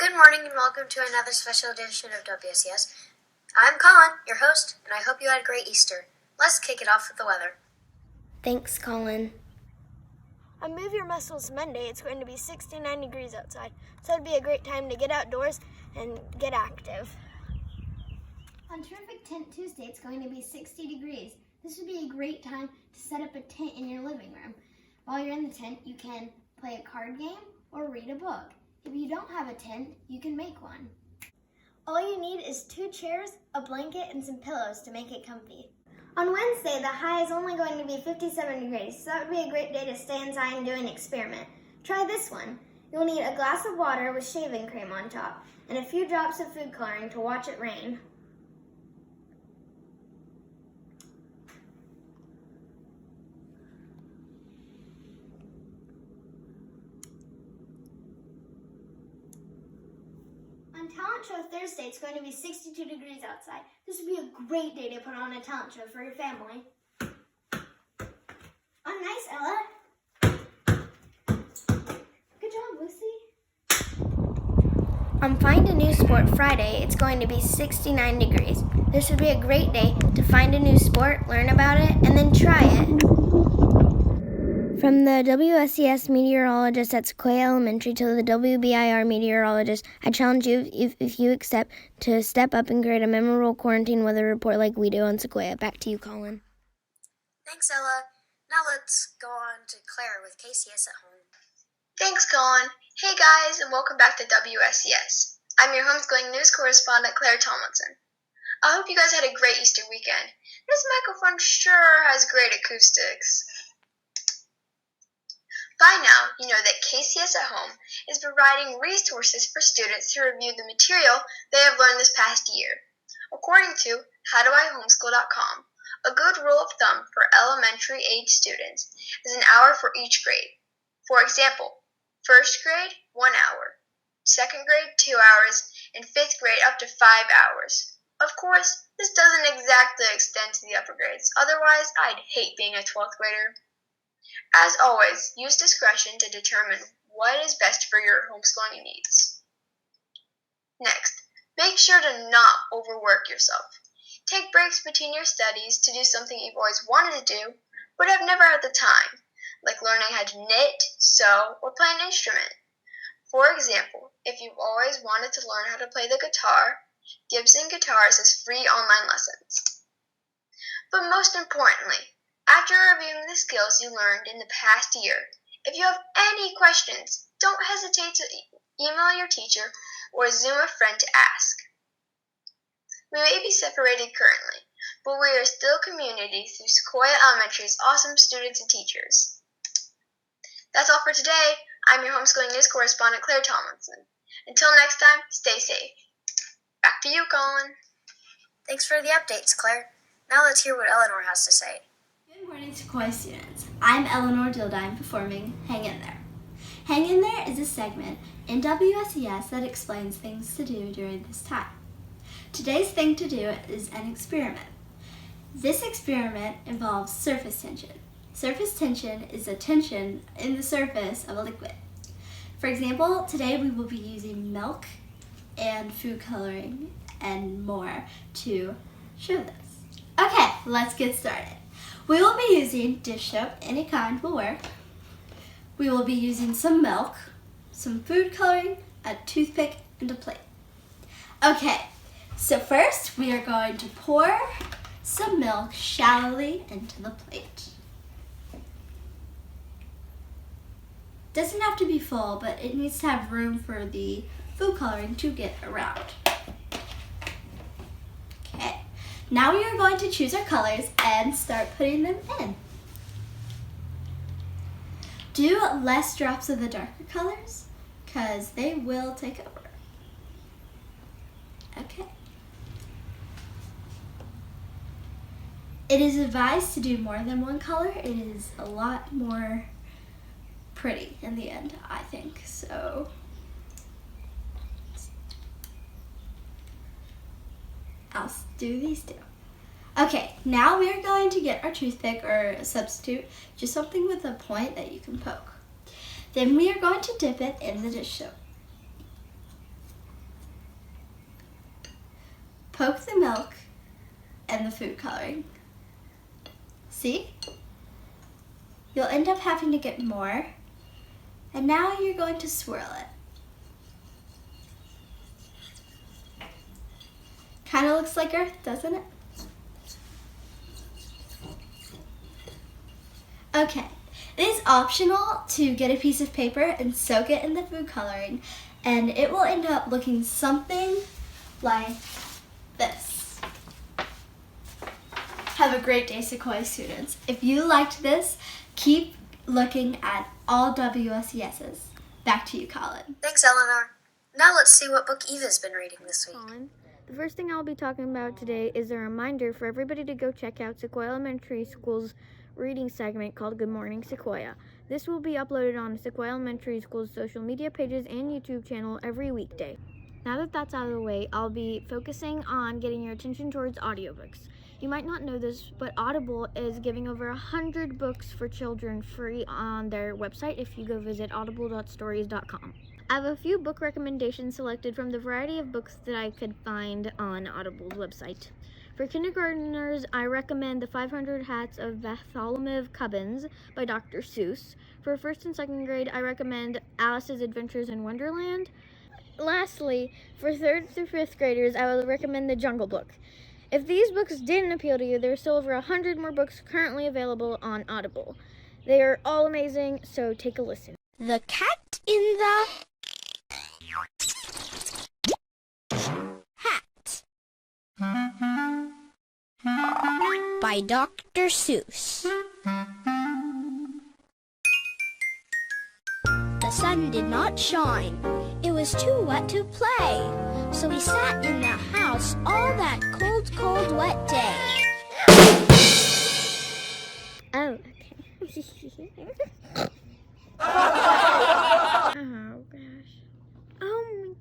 Good morning and welcome to another special edition of WSES. I'm Colin, your host, and I hope you had a great Easter. Let's kick it off with the weather. Thanks, Colin. On Move Your Muscles Monday, it's going to be 69 degrees outside, so it'd be a great time to get outdoors and get active. On Terrific Tent Tuesday, it's going to be 60 degrees. This would be a great time to set up a tent in your living room. While you're in the tent, you can play a card game or read a book. If you don't have a tent, you can make one. All you need is 2 chairs, a blanket, and some pillows to make it comfy. On Wednesday, the high is only going to be 57 degrees, so that would be a great day to stay inside and do an experiment. Try this one. You'll need a glass of water with shaving cream on top, and a few drops of food coloring to watch it rain. On Talent Show Thursday, it's going to be 62 degrees outside. This would be a great day to put on a talent show for your family. Oh, nice, Ella. Good job, Lucy. On Find a New Sport Friday, it's going to be 69 degrees. This would be a great day to find a new sport, learn about it, and then try it. From the WSES meteorologists at Sequoia Elementary to the WBIR meteorologists, I challenge you, if you accept, to step up and create a memorable quarantine weather report like we do on Sequoia. Back to you, Colin. Thanks, Ella. Now let's go on to Claire with KCS at home. Thanks, Colin. Hey guys, and welcome back to WSES. I'm your homeschooling news correspondent, Claire Tomlinson. I hope you guys had a great Easter weekend. This microphone sure has great acoustics. By now, you know that KCS at Home is providing resources for students to review the material they have learned this past year. According to HowDoIHomeschool.com, a good rule of thumb for elementary age students is an hour for each grade. For example, first grade, 1 hour, second grade, 2 hours, and fifth grade up to 5 hours. Of course, this doesn't exactly extend to the upper grades, otherwise I'd hate being a 12th grader. As always, use discretion to determine what is best for your homeschooling needs. Next, make sure to not overwork yourself. Take breaks between your studies to do something you've always wanted to do, but have never had the time, like learning how to knit, sew, or play an instrument. For example, if you've always wanted to learn how to play the guitar, Gibson Guitars has free online lessons. But most importantly, after reviewing the skills you learned in the past year, if you have any questions, don't hesitate to email your teacher or Zoom a friend to ask. We may be separated currently, but we are still community through Sequoia Elementary's awesome students and teachers. That's all for today. I'm your homeschooling news correspondent, Claire Tomlinson. Until next time, stay safe. Back to you, Colin. Thanks for the updates, Claire. Now let's hear what Eleanor has to say. Good morning, Sequoia students. I'm Eleanor Dildine performing Hang In There. Hang In There is a segment in WSES that explains things to do during this time. Today's thing to do is an experiment. This experiment involves surface tension. Surface tension is a tension in the surface of a liquid. For example, today we will be using milk and food coloring and more to show this. Okay, let's get started. We will be using dish soap, any kind will work. We will be using some milk, some food coloring, a toothpick, and a plate. Okay, so first we are going to pour some milk shallowly into the plate. Doesn't have to be full, but it needs to have room for the food coloring to get around. Okay, now we are going to choose our colors and start putting them in. Do less drops of the darker colors, because they will take over. Okay. It is advised to do more than one color. It is a lot more pretty in the end, I think. So I'll do these two. Okay, now we are going to get our toothpick or a substitute, just something with a point that you can poke. Then we are going to dip it in the dish soap. poke the milk and the food coloring. See? You'll end up having to get more. And now you're going to swirl it. Kind of looks like Earth, doesn't it? Okay, it is optional to get a piece of paper and soak it in the food coloring, and it will end up looking something like this. Have a great day, Sequoia students. If you liked this, keep looking at all WSESs. Back to you, Colin. Thanks, Eleanor. Now let's see what book Eva's been reading this week. Colin. The first thing I'll be talking about today is a reminder for everybody to go check out Sequoia Elementary School's reading segment called Good Morning Sequoia. This will be uploaded on Sequoia Elementary School's social media pages and YouTube channel every weekday. Now that that's out of the way, I'll be focusing on getting your attention towards audiobooks. You might not know this, but Audible is giving over 100 books for children free on their website if you go visit audible.stories.com. I have a few book recommendations selected from the variety of books that I could find on Audible's website. For kindergartners, I recommend The 500 Hats of Bartholomew Cubbins by Dr. Seuss. For first and second grade, I recommend Alice's Adventures in Wonderland. Lastly, for third through fifth graders, I would recommend The Jungle Book. If these books didn't appeal to you, there are still over 100 more books currently available on Audible. They are all amazing, so take a listen. The Cat in the Hat by Dr. Seuss. The sun did not shine. It was too wet to play. So we sat in the house all that cold, cold, wet day. Oh, okay. Oh, gosh. Oh,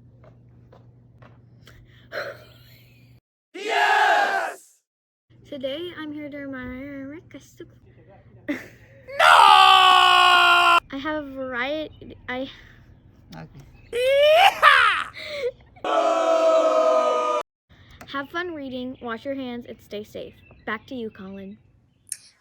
my... Yes! Today, I'm here to remind us. No! I have a variety. Have fun reading, wash your hands, and stay safe. Back to you, Colin.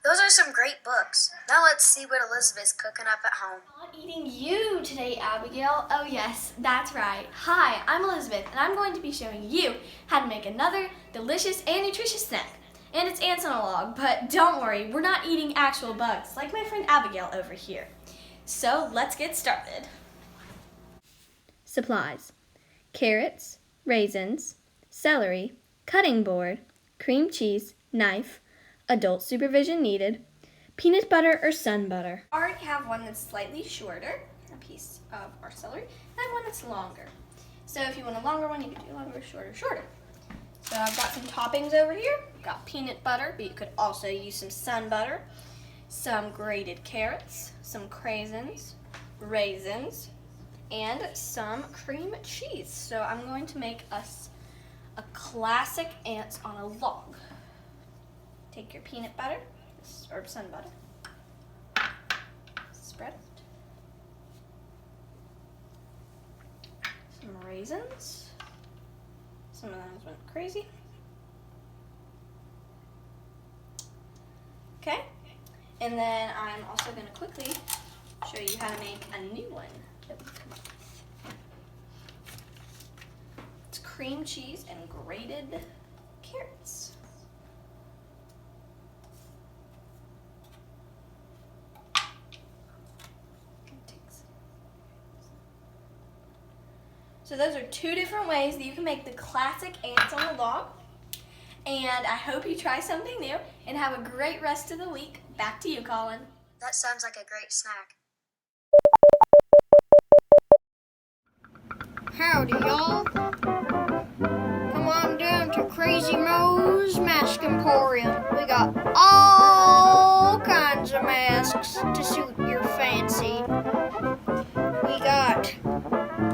Those are some great books. Now let's see what Elizabeth's cooking up at home. Not eating you today, Abigail. Oh yes, that's right. Hi, I'm Elizabeth, and I'm going to be showing you how to make another delicious and nutritious snack. And it's ants on a log, but don't worry, we're not eating actual bugs, like my friend Abigail over here. So let's get started. Supplies: carrots, raisins, celery, cutting board, cream cheese, knife, adult supervision needed, peanut butter or sun butter. I already have one that's slightly shorter, a piece of our celery, and I have one that's longer. So if you want a longer one, you can do longer, shorter, shorter. So I've got some toppings over here. I've got peanut butter, but you could also use some sun butter, some grated carrots, some craisins, raisins, and some cream cheese. So I'm going to make us a classic ants on a log. Take your peanut butter, or sun butter, spread it. Some raisins. Some of those went crazy. Okay, and then I'm also going to quickly show you how to make a new one that we come up with. It's cream cheese and grated carrots. So those are two different ways that you can make the classic ants on the log. And I hope you try something new and have a great rest of the week. Back to you, Colin. That sounds like a great snack. Howdy, y'all. Come on down to Crazy Moe's Mask Emporium. We got all kinds of masks to suit your fancy. We got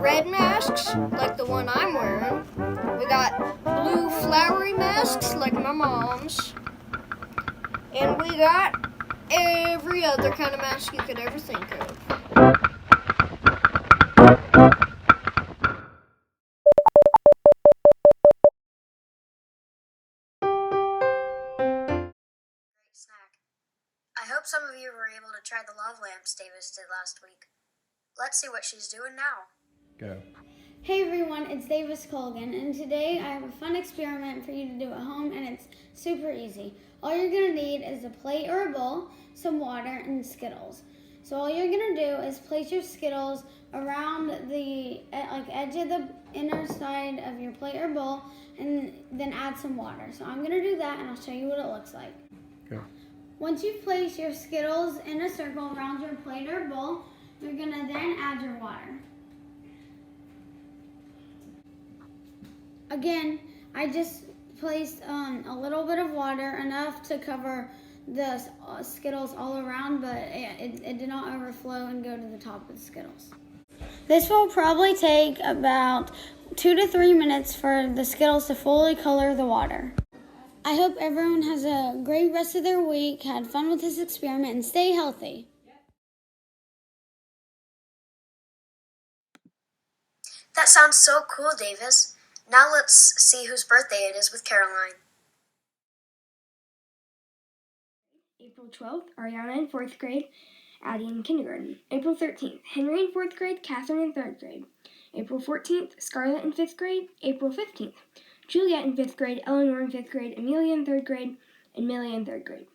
red masks, like the one I'm wearing. We got blue flowery masks, like my mom's. And we got every other kind of mask you could ever think of. hope some of you were able to try the love lamps Davis did last week. Let's see what she's doing now. Go. Hey everyone, it's Davis Colgan, and today I have a fun experiment for you to do at home, and it's super easy. All you're going to need is a plate or a bowl, some water, and Skittles. So all you're going to do is place your Skittles around the edge of the inner side of your plate or bowl, and then add some water. So I'm going to do that, and I'll show you what it looks like. Go. Once you've placed your Skittles in a circle around your plate or bowl, you're going to then add your water. Again, I just placed a little bit of water, enough to cover the Skittles all around, but it did not overflow and go to the top of the Skittles. This will probably take about 2 to 3 minutes for the Skittles to fully color the water. I hope everyone has a great rest of their week, had fun with this experiment, and stay healthy. That sounds so cool, Davis. Now let's see whose birthday it is with Caroline. April 12th, Ariana in 4th grade, Addie in kindergarten. April 13th, Henry in 4th grade, Catherine in 3rd grade. April 14th, Scarlett in 5th grade. April 15th, Juliet in 5th grade, Eleanor in 5th grade, Amelia in 3rd grade, and Millie in 3rd grade.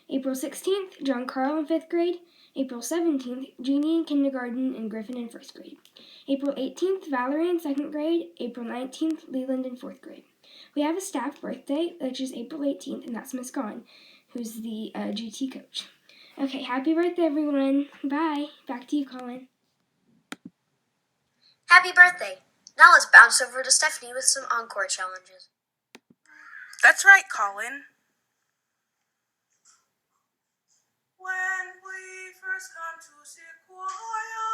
April 16th, John Carl in 5th grade. April 17th, Jeannie in kindergarten and Griffin in 1st grade. April 18th, Valerie in 2nd grade. April 19th, Leland in 4th grade. We have a staff birthday, which is April 18th, and that's Miss Gaughan, who's the GT coach. Okay, happy birthday, everyone. Bye. Back to you, Colin. Happy birthday! Now let's bounce over to Stephanie with some encore challenges. That's right, Colin. When we first come to Sequoia,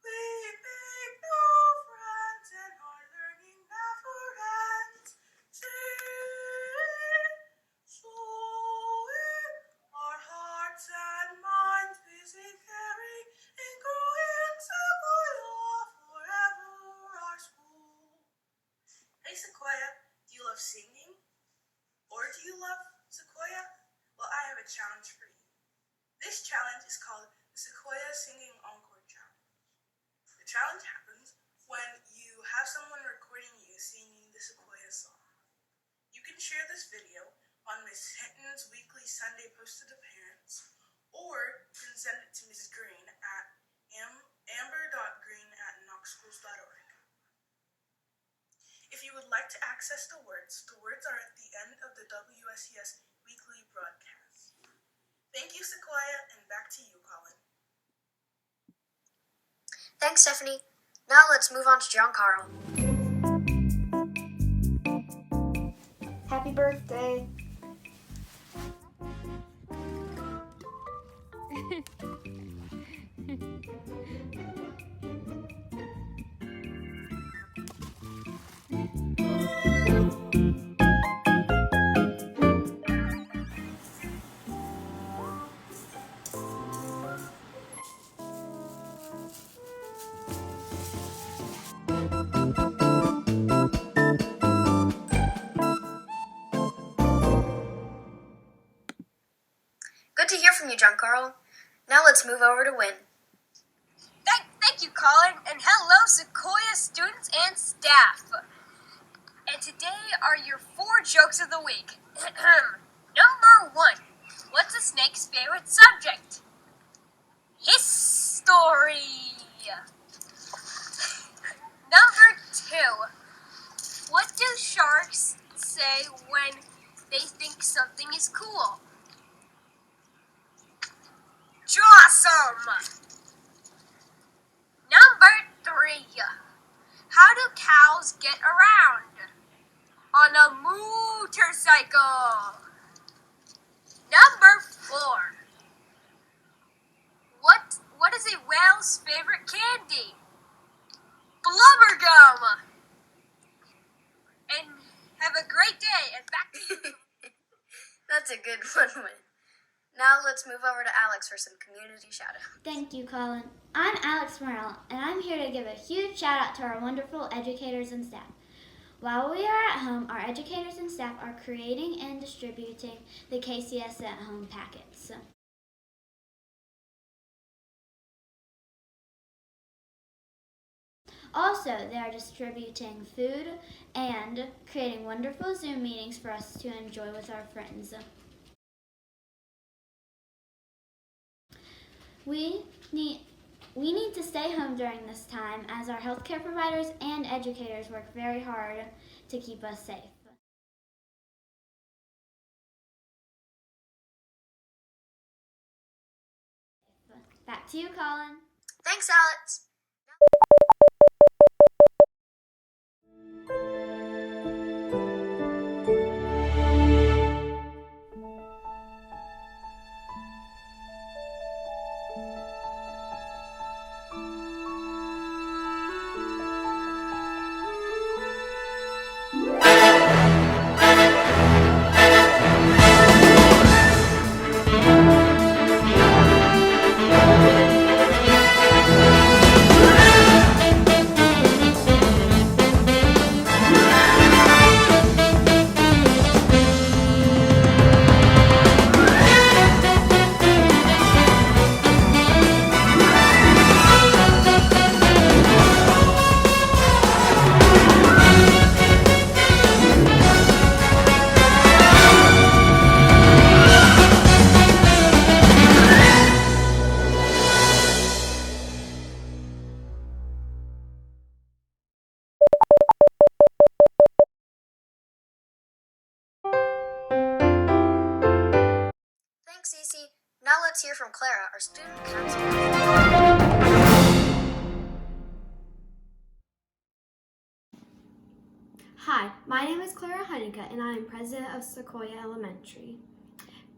we make no friends and our learning never ends. Sing, so in our hearts and minds busy caring and growing Sequoia forever our school. Hey Sequoia, do you love singing? Or do you love Sequoia? Well, I have a challenge for you. This challenge is called the Sequoia Singing Encore Challenge. The challenge happens when you have someone recording you singing the Sequoia song. You can share this video on Miss Hinton's weekly Sunday post to the parents, or you can send it to Mrs. Green at amber.green@knoxschools.org. If you would like to access the words are at the end of the WSES weekly broadcast. Thank you, Sequoia, and back to you, Colin. Thanks, Stephanie. Now let's move on to John Carl. Happy birthday. Good to hear from you, John Carl. Now let's move over to Win. Thank you, Colin, and hello, Sequoia students and staff. And today are your 4 jokes of the week. Number 1, what's a snake's favorite subject? History. Number 2, what do sharks say when they think something is cool? Awesome! Number 3, how do cows get around? On a motorcycle. Number 4, what is a whale's favorite candy? Blubbergum! And have a great day, and back to you. That's a good one, Win. Now let's move over to Alex for some community shout-out. Thank you, Colin. I'm Alex Morrell, and I'm here to give a huge shout-out to our wonderful educators and staff. While we are at home, our educators and staff are creating and distributing the KCS at Home packets. Also, they are distributing food and creating wonderful Zoom meetings for us to enjoy with our friends. We need to stay home during this time as our healthcare providers and educators work very hard to keep us safe. Back to you, Colin. Thanks, Alex. Thanks, Cece. Now let's hear from Clara, our student councilor. Hi, my name is Clara Heineke, and I am president of Sequoia Elementary.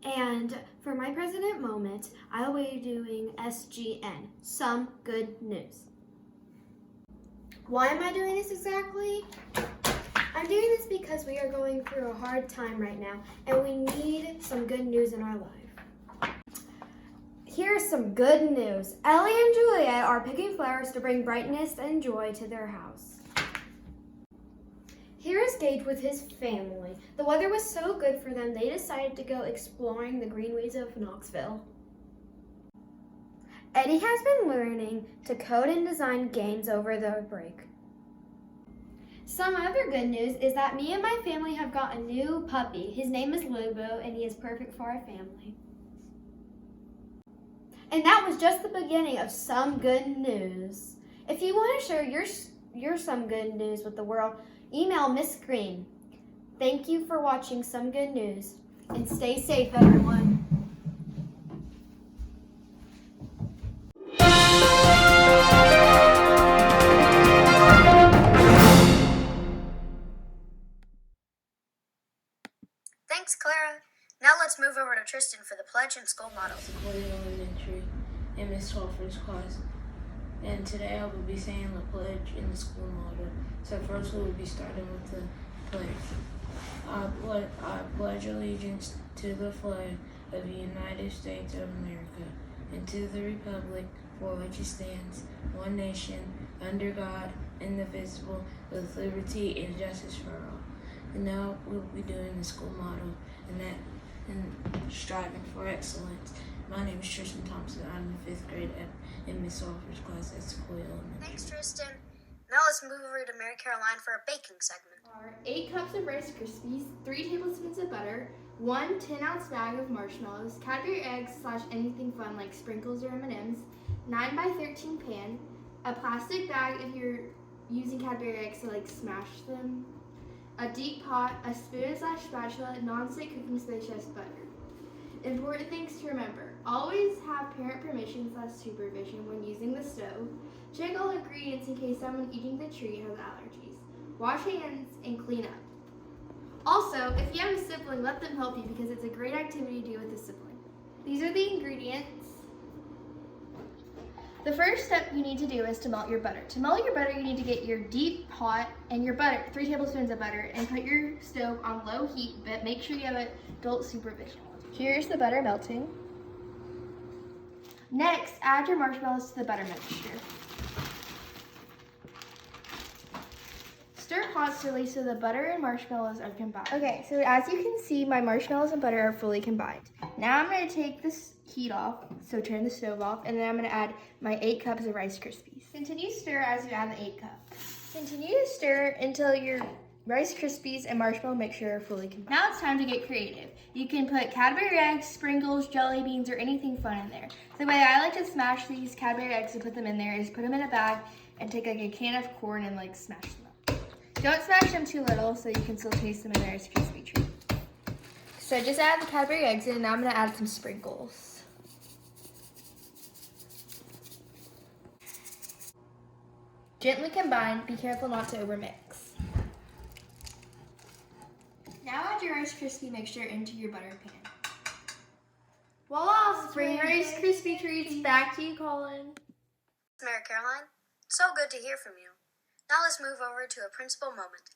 And for my president moment, I will be doing SGN, Some Good News. Why am I doing this exactly? I'm doing this because we are going through a hard time right now, and we need some good news in our life. Here's some good news. Ellie and Juliet are picking flowers to bring brightness and joy to their house. Here is Gage with his family. The weather was so good for them, they decided to go exploring the greenways of Knoxville. Eddie has been learning to code and design games over the break. Some other good news is that me and my family have got a new puppy. His name is Lobo, and he is perfect for our family. And that was just the beginning of Some Good News. If you want to share your Some Good News with the world, email Miss Green. Thank you for watching Some Good News, and stay safe, everyone. Thanks, Clara. Now let's move over to Tristan for the pledge and school motto. Sequoia Elementary in Miss Swalford's class. And today I will be saying the pledge and the school motto. So first we will be starting with the pledge. I pledge allegiance to the flag of the United States of America and to the republic for which it stands, one nation, under God, indivisible, with liberty and justice for all. And now we'll be doing the school motto and striving for excellence. My name is Tristan Thompson. I'm in 5th grade in Miss Swalford's class at Sequoia Elementary. Thanks, Tristan. Now let's move over to Mary Caroline for a baking segment. 8 cups of Rice Krispies, 3 tablespoons of butter, 1 10-ounce bag of marshmallows, Cadbury eggs / anything fun like sprinkles or M&Ms, 9 by 13 pan, a plastic bag if you're using Cadbury eggs to smash them, a deep pot, a spoon / spatula, non-stick cooking space, just butter. Important things to remember. Always have parent permission / supervision when using the stove. Check all ingredients in case someone eating the treat has allergies. Wash hands and clean up. Also, if you have a sibling, let them help you because it's a great activity to do with a sibling. These are the ingredients. The first step you need to do is to melt your butter. To melt your butter, you need to get your deep pot and your butter, 3 tablespoons of butter, and put your stove on low heat, but make sure you have adult supervision. Here's the butter melting. Next, add your marshmallows to the butter mixture. Stir constantly so the butter and marshmallows are combined. Okay, so as you can see, my marshmallows and butter are fully combined. Now I'm going to take this heat off, so turn the stove off, and then I'm going to add my 8 cups of Rice Krispies. Continue to stir as you add the 8 cups. Continue to stir until your Rice Krispies and marshmallow mixture are fully combined. Now it's time to get creative. You can put Cadbury eggs, sprinkles, jelly beans, or anything fun in there. The way I like to smash these Cadbury eggs and put them in there is put them in a bag and take like a can of corn and like smash them up. Don't smash them too little so you can still taste them in a Rice Krispie treat. So just add the Cadbury eggs in, and now I'm gonna add some sprinkles. Gently combine, be careful not to overmix. Now add your Rice Krispie mixture into your butter pan. Voila, spring Rice Krispie treats. Back to you, Colin. Mary Caroline, so good to hear from you. Now let's move over to a principal moment.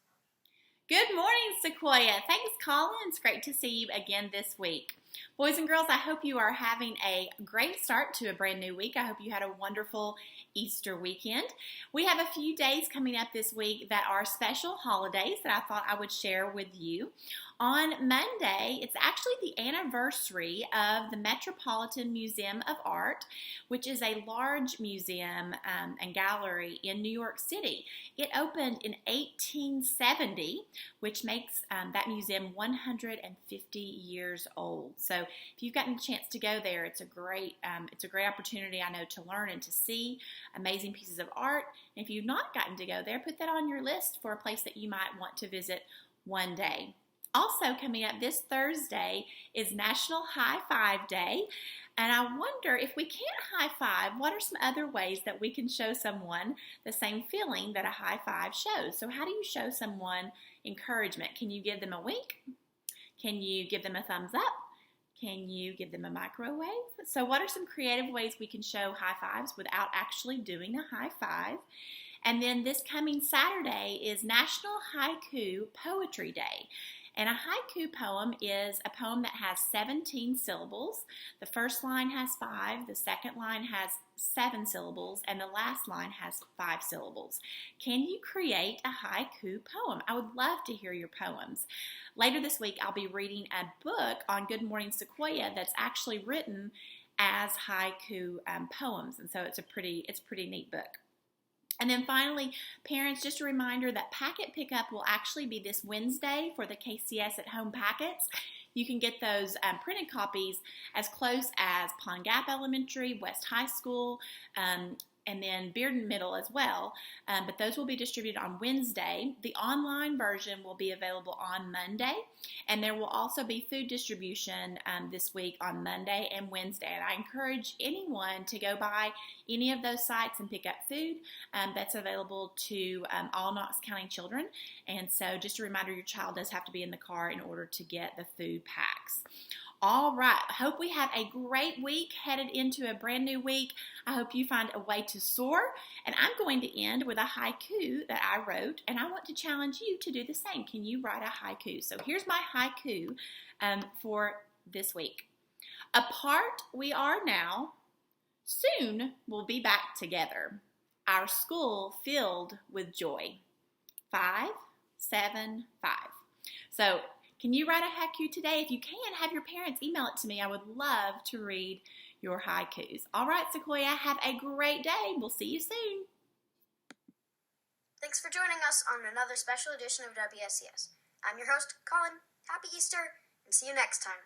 Good morning, Sequoia. Thanks, Colin. It's great to see you again this week. Boys and girls, I hope you are having a great start to a brand new week. I hope you had a wonderful Easter weekend. We have a few days coming up this week that are special holidays that I thought I would share with you. On Monday, it's actually the anniversary of the Metropolitan Museum of Art, which is a large museum and gallery in New York City. It opened in 1870, which makes that museum 150 years old. So if you've gotten a chance to go there, it's a great opportunity, I know, to learn and to see amazing pieces of art. And if you've not gotten to go there, put that on your list for a place that you might want to visit one day. Also coming up this Thursday is National High Five Day, and I wonder if we can't high five, what are some other ways that we can show someone the same feeling that a high five shows? So how do you show someone encouragement? Can you give them a wink? Can you give them a thumbs up? Can you give them a microwave? So what are some creative ways we can show high fives without actually doing a high five? And then this coming Saturday is National Haiku Poetry Day. And a haiku poem is a poem that has 17 syllables. The first line has 5, the second line has 7 syllables, and the last line has 5 syllables. Can you create a haiku poem? I would love to hear your poems. Later this week, I'll be reading a book on Good Morning Sequoia that's actually written as haiku poems, and so it's a pretty neat book. And then finally, parents, just a reminder that packet pickup will actually be this Wednesday for the KCS at Home packets. You can get those printed copies as close as Pond Gap Elementary, West High School, and then Bearden Middle as well, but those will be distributed on Wednesday. The online version will be available on Monday, and there will also be food distribution this week on Monday and Wednesday, and I encourage anyone to go by any of those sites and pick up food that's available to all Knox County children, and so just a reminder, your child does have to be in the car in order to get the food packs. All right, I hope we have a great week headed into a brand new week. I hope you find a way to soar, and I'm going to end with a haiku that I wrote, and I want to challenge you to do the same. Can you write a haiku? So here's my haiku for this week. Apart we are now, soon we'll be back together. Our school filled with joy. 5, 7, 5. So can you write a haiku today? If you can, have your parents email it to me. I would love to read your haikus. All right, Sequoia, have a great day. We'll see you soon. Thanks for joining us on another special edition of WSES. I'm your host, Colin. Happy Easter, and see you next time.